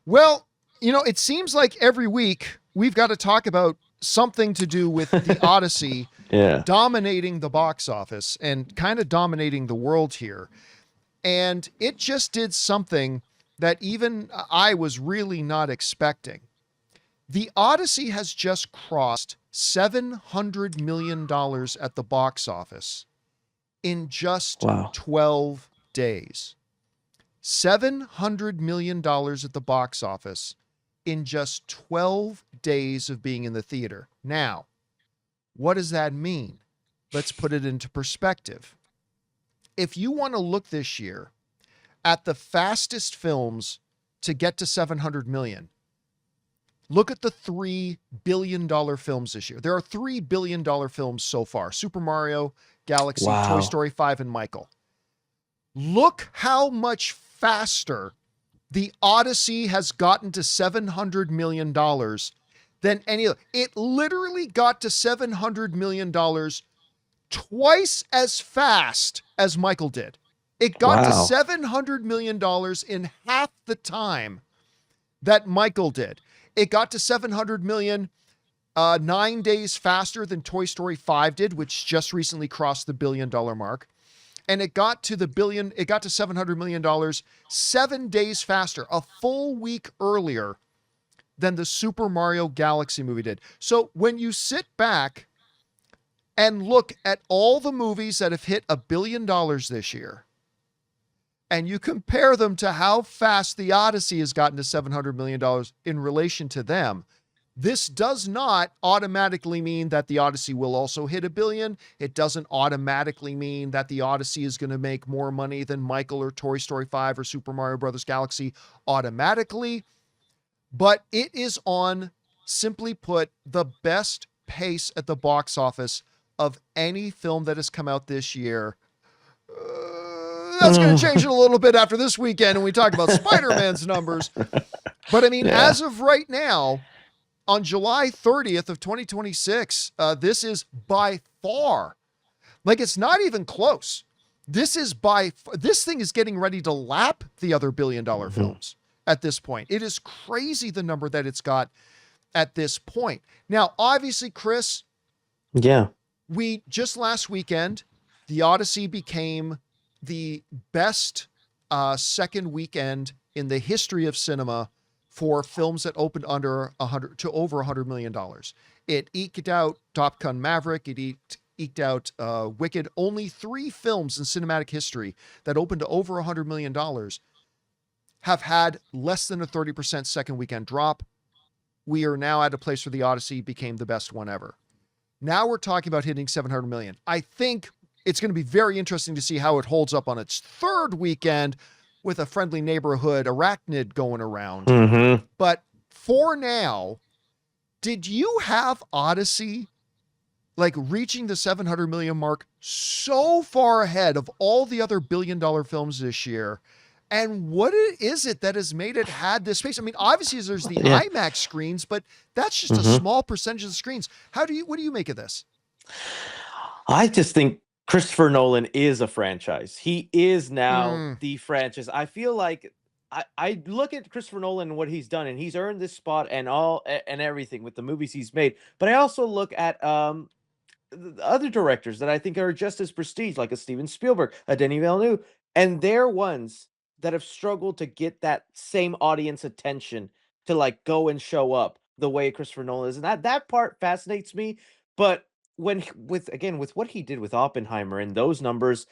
Well, it seems like every week we've got to talk about something to do with the Odyssey Yeah. dominating the box office and kind of dominating the world here. And it just did something that even I was really not expecting. The Odyssey has just crossed $700 million at the box office in just Wow. 12 days. $700 million at the box office in just 12 days of being in the theater. Now, what does that mean? Let's put it into perspective. If you want to look this year at the fastest films to get to 700 million, look at the $3 billion films this year. There are $3 billion films so far: Super Mario, Galaxy, Toy Wow. Story 5, and Michael. Look how much faster the Odyssey has gotten to $700 million than any other. It literally got to $700 million twice as fast as Michael did. It got to Wow. $700 million in half the time that Michael did. It got to 700 million 9 days faster than Toy Story 5 did, which just recently crossed the $1 billion mark. And it got to $700 million 7 days faster, a full week earlier than the Super Mario Galaxy movie did. So when you sit back and look at all the movies that have hit $1 billion this year, and you compare them to how fast the Odyssey has gotten to $700 million in relation to them, this does not automatically mean that the Odyssey will also hit $1 billion. It doesn't automatically mean that the Odyssey is going to make more money than Michael or Toy Story 5 or Super Mario Brothers Galaxy automatically. But it is on, simply put, the best pace at the box office of any film that has come out this year. That's going to change it a little bit after this weekend when we talk about Spider-Man's numbers. But I mean, Yeah. as of right now, on July 30th of 2026, this is by far, like, it's not even close. This thing is getting ready to lap the other $1 billion Mhm. films at this point. It is crazy the number that it's got at this point. Now, obviously, Chris, Yeah. we just last weekend, the Odyssey became the best second weekend in the history of cinema for films that opened under 100 to over $100 million. It eked out Top Gun Maverick. It eked out Wicked. Only 3 films in cinematic history that opened to over $100 million have had less than a 30% second weekend drop. We are now at a place where the Odyssey became the best one ever. Now we're talking about hitting 700 million. I think it's going to be very interesting to see how it holds up on its third weekend with a friendly neighborhood arachnid going around. Hmm. But for now, did you have Odyssey like reaching the 700 million mark so far ahead of all the other $1 billion films this year? And what is it that has made it had this space? I mean, obviously there's the Yeah. IMAX screens, but that's just a Hmm. small percentage of the screens. What do you make of this? I just think Christopher Nolan is a franchise. He is now Mm, the franchise. I feel like I look at Christopher Nolan and what he's done, and he's earned this spot and and everything with the movies he's made. But I also look at the other directors that I think are just as prestige, like a Steven Spielberg, a Denis Villeneuve, and they're ones that have struggled to get that same audience attention to like go and show up the way Christopher Nolan is, and that part fascinates me. But with what he did with Oppenheimer and those numbers,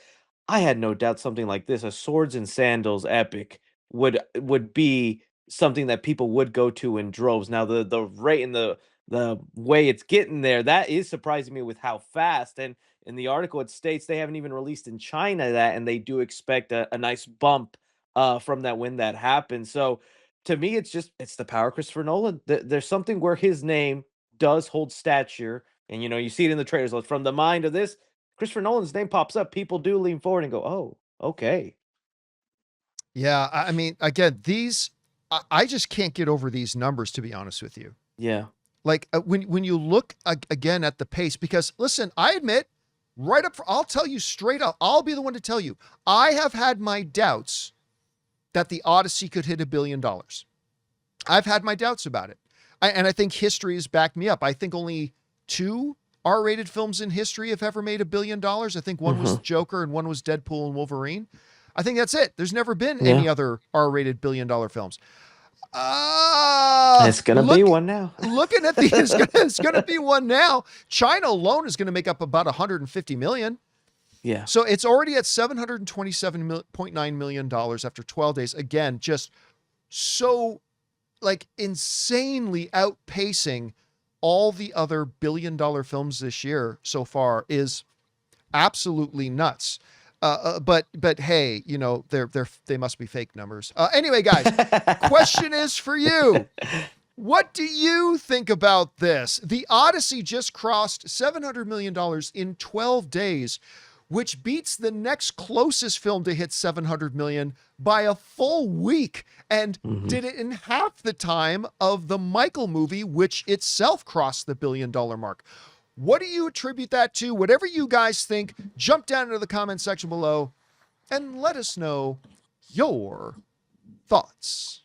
I had no doubt something like this, a swords and sandals epic, would be something that people would go to in droves. Now the rate and the way it's getting there, that is surprising me with how fast. And in the article, it states they haven't even released in China that, and they do expect a nice bump from that when that happens. So to me, it's the power of Christopher Nolan. There's something where his name does hold stature, and you see it in the trailers. Like, from the mind of this, Christopher Nolan's name pops up, people do lean forward and go, "Oh, okay." yeah, I mean, again, I just can't get over these numbers, to be honest with you. Yeah. Like when you look again at the pace, because listen, I admit, I'll tell you straight up, I'll be the one to tell you, I have had my doubts that the Odyssey could hit $1 billion. I've had my doubts about it. And I think history has backed me up. I think only 2 R-rated films in history have ever made $1 billion. I think one was Joker and one was Deadpool and Wolverine. I think that's it. There's never been any other R-rated billion-dollar films. It's gonna be one now. Looking at these, it's gonna be one now. China alone is gonna make up about 150 million. Yeah. So it's already at $727.9 million after 12 days. Again, just so like insanely outpacing all the other billion-dollar films this year so far is absolutely nuts. But hey, you know, they must be fake numbers. Anyway, guys, question is for you. What do you think about this? The Odyssey just crossed $700 million in 12 days, which beats the next closest film to hit 700 million by a full week, and did it in half the time of the Michael movie, which itself crossed the $1 billion mark. What do you attribute that to? Whatever you guys think, jump down into the comment section below and let us know your thoughts.